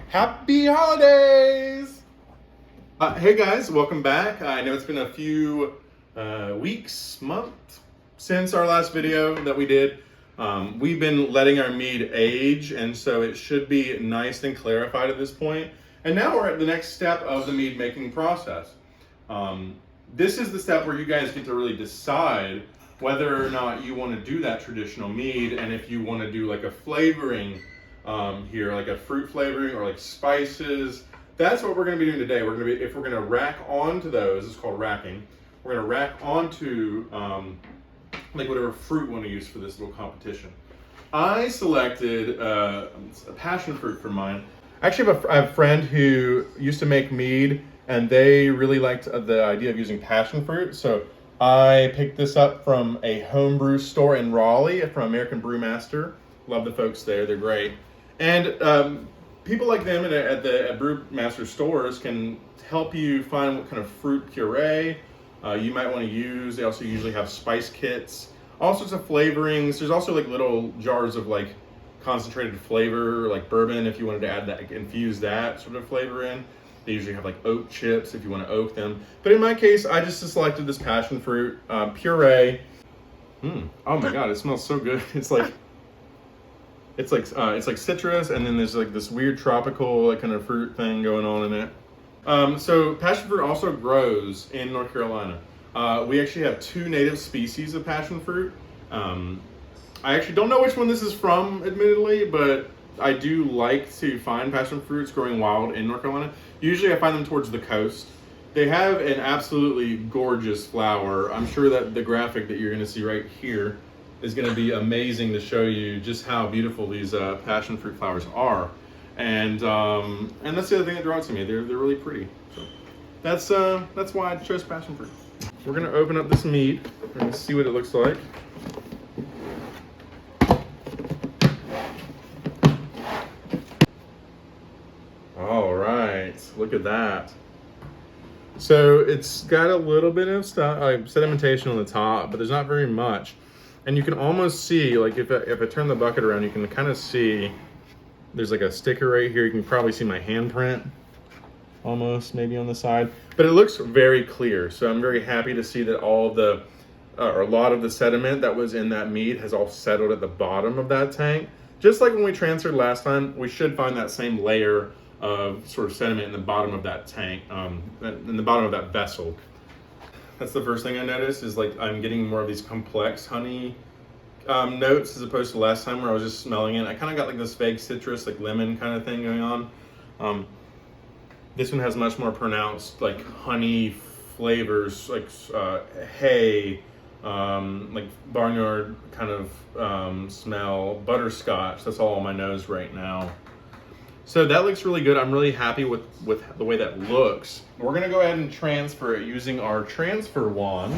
Happy holidays! Hey guys, welcome back. I know it's been a few weeks, month since our last video that we did. We've been letting our mead age, and so it should be nice and clarified at this point. And now we're at the next step of the mead making process. This is the step where you guys get to really decide whether or not you want to do that traditional mead, and if you want to do like a flavoring here, like a fruit flavoring or like spices. That's what we're going to be doing today. If we're going to rack onto those, it's called racking. We're going to rack onto like whatever fruit we want to use for this little competition. I selected a passion fruit for mine. Actually, I have a friend who used to make mead, and they really liked the idea of using passion fruit. So I picked this up from a homebrew store in Raleigh from American Brewmaster. Love the folks there; they're great. And people like them at Brewmaster stores can help you find what kind of fruit puree you might want to use. They also usually have spice kits, all sorts of flavorings. There's also like little jars of like concentrated flavor, like bourbon, if you wanted to add that, infuse that sort of flavor in. They usually have like oak chips if you want to oak them. But in my case, I just selected this passion fruit puree. Oh my God, it smells so good. It's like citrus, and then there's like this weird tropical like kind of fruit thing going on in it. So passion fruit also grows in North Carolina. We actually have 2 native species of passion fruit. I actually don't know which one this is from, admittedly, but I do like to find passion fruits growing wild in North Carolina. Usually I find them towards the coast. They have an absolutely gorgeous flower. I'm sure that the graphic that you're going to see right here is going to be amazing to show you just how beautiful these passion fruit flowers are. And that's the other thing that draws to me. They're really pretty. So that's why I chose passion fruit. We're going to open up this mead and see what it looks like. All right, look at that. So it's got a little bit of sedimentation on the top, but there's not very much. And you can almost see, like if I turn the bucket around, you can kind of see there's like a sticker right here. You can probably see my handprint almost maybe on the side, but it looks very clear. So I'm very happy to see that all of the, or a lot of the sediment that was in that mead has all settled at the bottom of that tank. Just like when we transferred last time, we should find that same layer of sort of sediment in the bottom of that tank, in the bottom of that vessel. That's the first thing I noticed, is like I'm getting more of these complex honey notes as opposed to last time where I was just smelling it. I kind of got like this vague citrus, like lemon kind of thing going on. This one has much more pronounced like honey flavors, like hay, like barnyard kind of smell, butterscotch. That's all on my nose right now. So that looks really good. I'm really happy with the way that looks. We're gonna go ahead and transfer it using our transfer wand.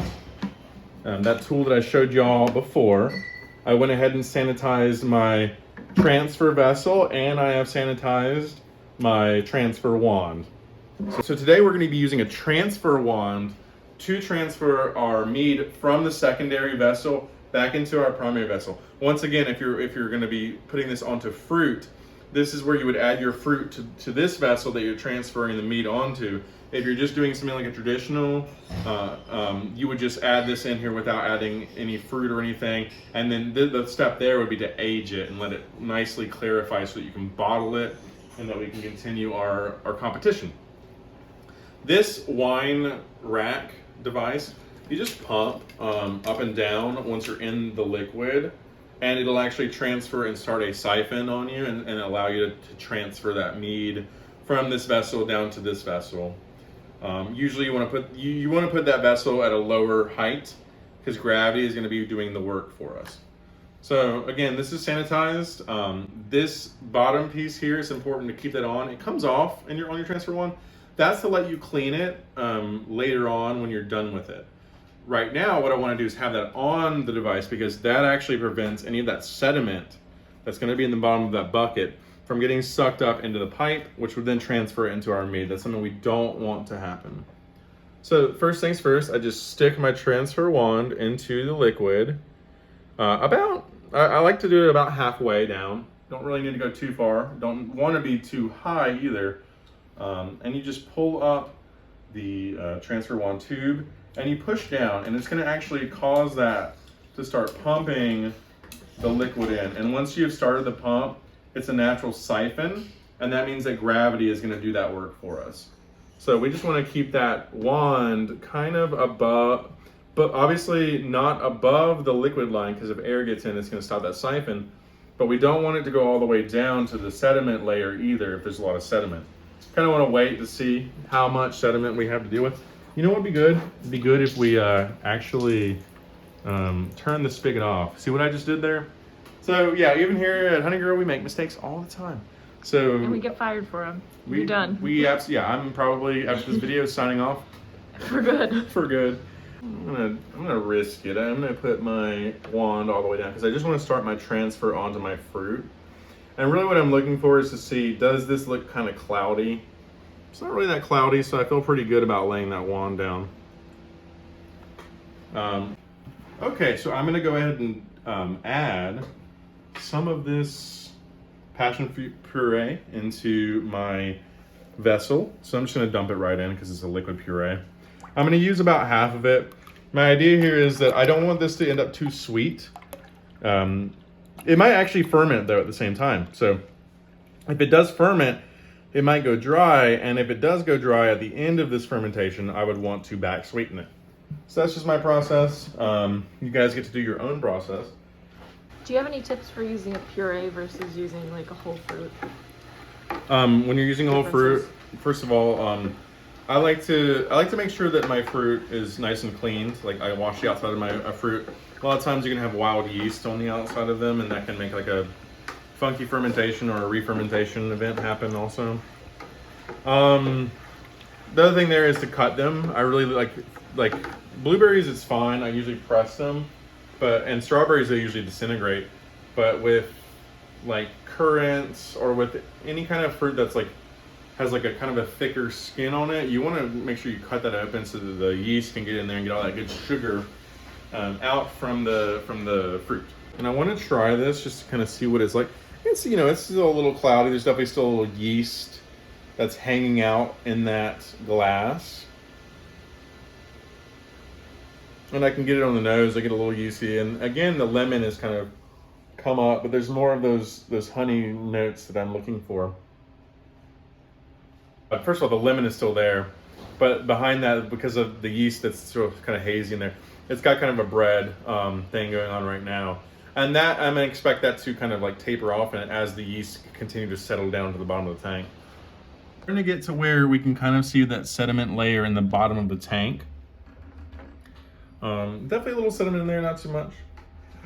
That tool that I showed y'all before. I went ahead and sanitized my transfer vessel, and I have sanitized my transfer wand. So today we're gonna be using a transfer wand to transfer our mead from the secondary vessel back into our primary vessel. Once again, if you're gonna be putting this onto fruit, this is where you would add your fruit to this vessel that you're transferring the meat onto. If you're just doing something like a traditional, you would just add this in here without adding any fruit or anything. And then the step there would be to age it and let it nicely clarify so that you can bottle it and that we can continue our competition. This wine rack device, you just pump up and down once you're in the liquid, and it'll actually transfer and start a siphon on you and allow you to transfer that mead from this vessel down to this vessel. Usually you want to put that vessel at a lower height because gravity is going to be doing the work for us. So again, this is sanitized. This bottom piece here is important to keep that on. It comes off on your transfer one. That's to let you clean it later on when you're done with it. Right now, what I want to do is have that on the device because that actually prevents any of that sediment that's going to be in the bottom of that bucket from getting sucked up into the pipe, which would then transfer into our mead. That's something we don't want to happen. So first things first, I just stick my transfer wand into the liquid. I like to do it about halfway down. Don't really need to go too far. Don't want to be too high either. And you just pull up the transfer wand tube and you push down, and it's going to actually cause that to start pumping the liquid in. And once you've started the pump, it's a natural siphon, and that means that gravity is going to do that work for us. So we just want to keep that wand kind of above, but obviously not above the liquid line, because if air gets in, it's going to stop that siphon. But we don't want it to go all the way down to the sediment layer either if there's a lot of sediment. Kind of want to wait to see how much sediment we have to deal with. You know what would be good? It'd be good if we actually turn the spigot off. See what I just did there? So yeah, even here at Honey Girl, we make mistakes all the time. So and we get fired for them. We're done. Yeah, I'm probably after this video signing off. For good. For good. I'm gonna risk it. I'm gonna put my wand all the way down because I just want to start my transfer onto my fruit. And really what I'm looking for is to see, does this look kind of cloudy? It's not really that cloudy, so I feel pretty good about laying that wand down. Okay, so I'm gonna go ahead and add some of this passion fruit puree into my vessel. So I'm just gonna dump it right in because it's a liquid puree. I'm gonna use about half of it. My idea here is that I don't want this to end up too sweet. It might actually ferment though at the same time. So if it does ferment, it might go dry. And if it does go dry at the end of this fermentation, I would want to back sweeten it. So that's just my process. You guys get to do your own process. Do you have any tips for using a puree versus using like a whole fruit? When you're using a whole fruit, first of all, I like to make sure that my fruit is nice and cleaned. Like I wash the outside of my fruit. A lot of times you can have wild yeast on the outside of them, and that can make like a funky fermentation or a re-fermentation event happen also. The other thing there is to cut them. I really like blueberries, it's fine. I usually press them, and strawberries, they usually disintegrate. But with like currants or with any kind of fruit that's like has like a kind of a thicker skin on it, you want to make sure you cut that open so that the yeast can get in there and get all that good sugar out from the fruit. And I want to try this just to kind of see what it's like. It's, you know, it's still a little cloudy. There's definitely still a little yeast that's hanging out in that glass. And I can get it on the nose. I get a little yeasty. And again, the lemon has kind of come up, but there's more of those honey notes that I'm looking for. But first of all, the lemon is still there, but behind that, because of the yeast that's sort of kind of hazy in there, it's got kind of a bread thing going on right now. And that, I'm gonna expect that to kind of like taper off and as the yeast continue to settle down to the bottom of the tank. We're gonna get to where we can kind of see that sediment layer in the bottom of the tank. Definitely a little sediment in there, not too much.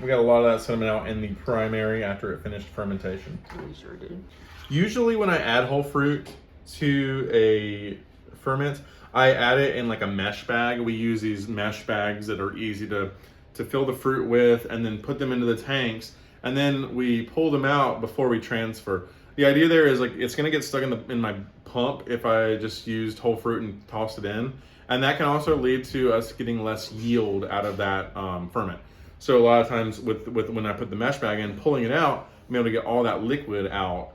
We got a lot of that sediment out in the primary after it finished fermentation. We sure did. Usually when I add whole fruit to a ferment, I add it in like a mesh bag. We use these mesh bags that are easy to fill the fruit with and then put them into the tanks. And then we pull them out before we transfer. The idea there is like it's gonna get stuck in my pump if I just used whole fruit and tossed it in. And that can also lead to us getting less yield out of that ferment. So a lot of times with when I put the mesh bag in, pulling it out, I'm able to get all that liquid out,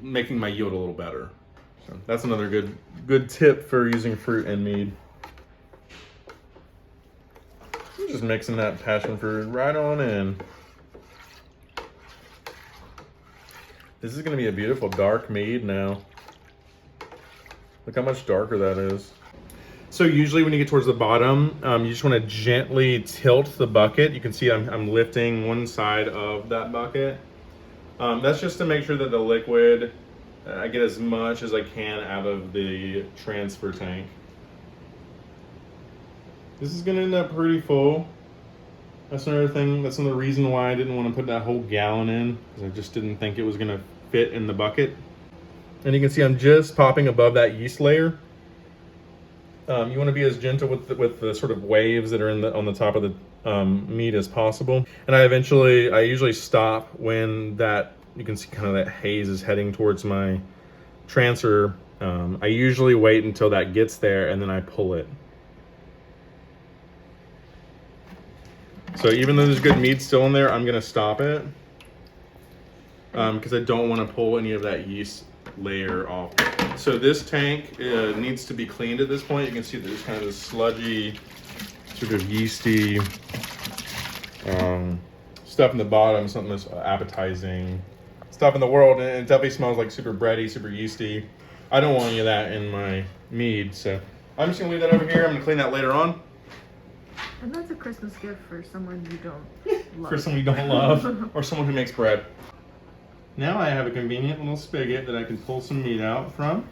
making my yield a little better. So that's another good tip for using fruit and mead. I'm just mixing that passion fruit right on in. This is going to be a beautiful dark mead now. Look how much darker that is. So usually when you get towards the bottom, you just want to gently tilt the bucket. You can see I'm lifting one side of that bucket. That's just to make sure that the liquid, I get as much as I can out of the transfer tank. This is gonna end up pretty full. That's another thing, that's another reason why I didn't want to put that whole gallon in, because I just didn't think it was gonna fit in the bucket. And you can see I'm just popping above that yeast layer. You want to be as gentle with the sort of waves that are on the top of the mead as possible. And I usually stop when that, you can see kind of that haze is heading towards my transfer. I usually wait until that gets there and then I pull it. So even though there's good mead still in there, I'm gonna stop it. because I don't want to pull any of that yeast layer off. So this tank needs to be cleaned at this point. You can see there's kind of this sludgy, sort of yeasty stuff in the bottom, something that's appetizing stuff in the world, and it definitely smells like super bready, super yeasty. I don't want any of that in my mead, so I'm just gonna leave that over here. I'm gonna clean that later on. And that's a Christmas gift for someone you don't love. For someone you don't love, or someone who makes bread. Now I have a convenient little spigot that I can pull some meat out from.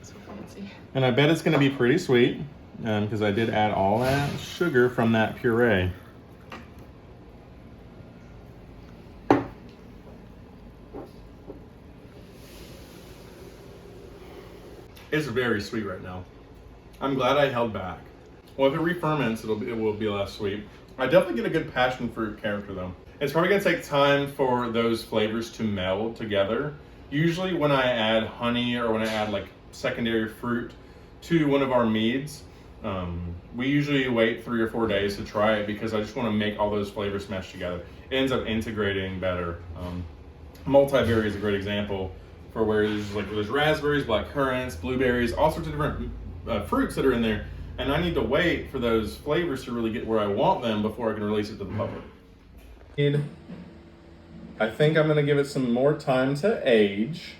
So fancy. And I bet it's gonna be pretty sweet, because I did add all that sugar from that puree. It's very sweet right now. I'm glad I held back. Well, if it re-ferments, it will be less sweet. I definitely get a good passion fruit character though. It's probably gonna take time for those flavors to meld together. Usually when I add honey or when I add like secondary fruit to one of our meads, we usually wait 3 or 4 days to try it because I just wanna make all those flavors mesh together. It ends up integrating better. Multiberry is a great example for where there's raspberries, black currants, blueberries, all sorts of different fruits that are in there. And I need to wait for those flavors to really get where I want them before I can release it to the public. I think I'm gonna give it some more time to age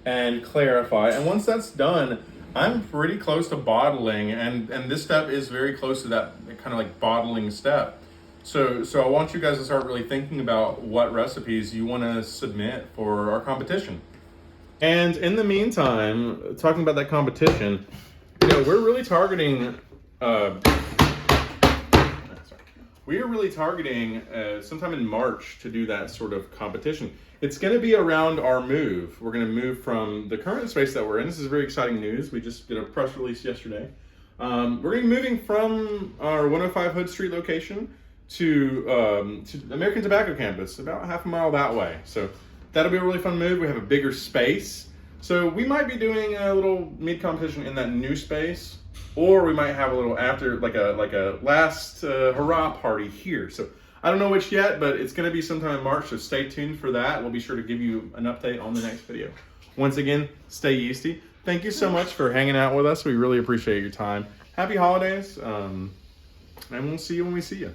and clarify. And once that's done, I'm pretty close to bottling, and this step is very close to that kind of like bottling step. So I want you guys to start really thinking about what recipes you want to submit for our competition. And in the meantime, talking about that competition, you know, we're really targeting sometime in March to do that sort of competition. It's going to be around our move. We're going to move from the current space that we're in. This is very exciting news. We just did a press release yesterday. We're going to be moving from our 105 Hood Street location to American Tobacco campus, about half a mile that way. So that'll be a really fun move. We have a bigger space. So we might be doing a little mead competition in that new space, or we might have a little after, like a last hurrah party here. So I don't know which yet, but it's going to be sometime in March, so stay tuned for that. We'll be sure to give you an update on the next video. Once again, stay yeasty. Thank you so much for hanging out with us. We really appreciate your time. Happy holidays, and we'll see you when we see you.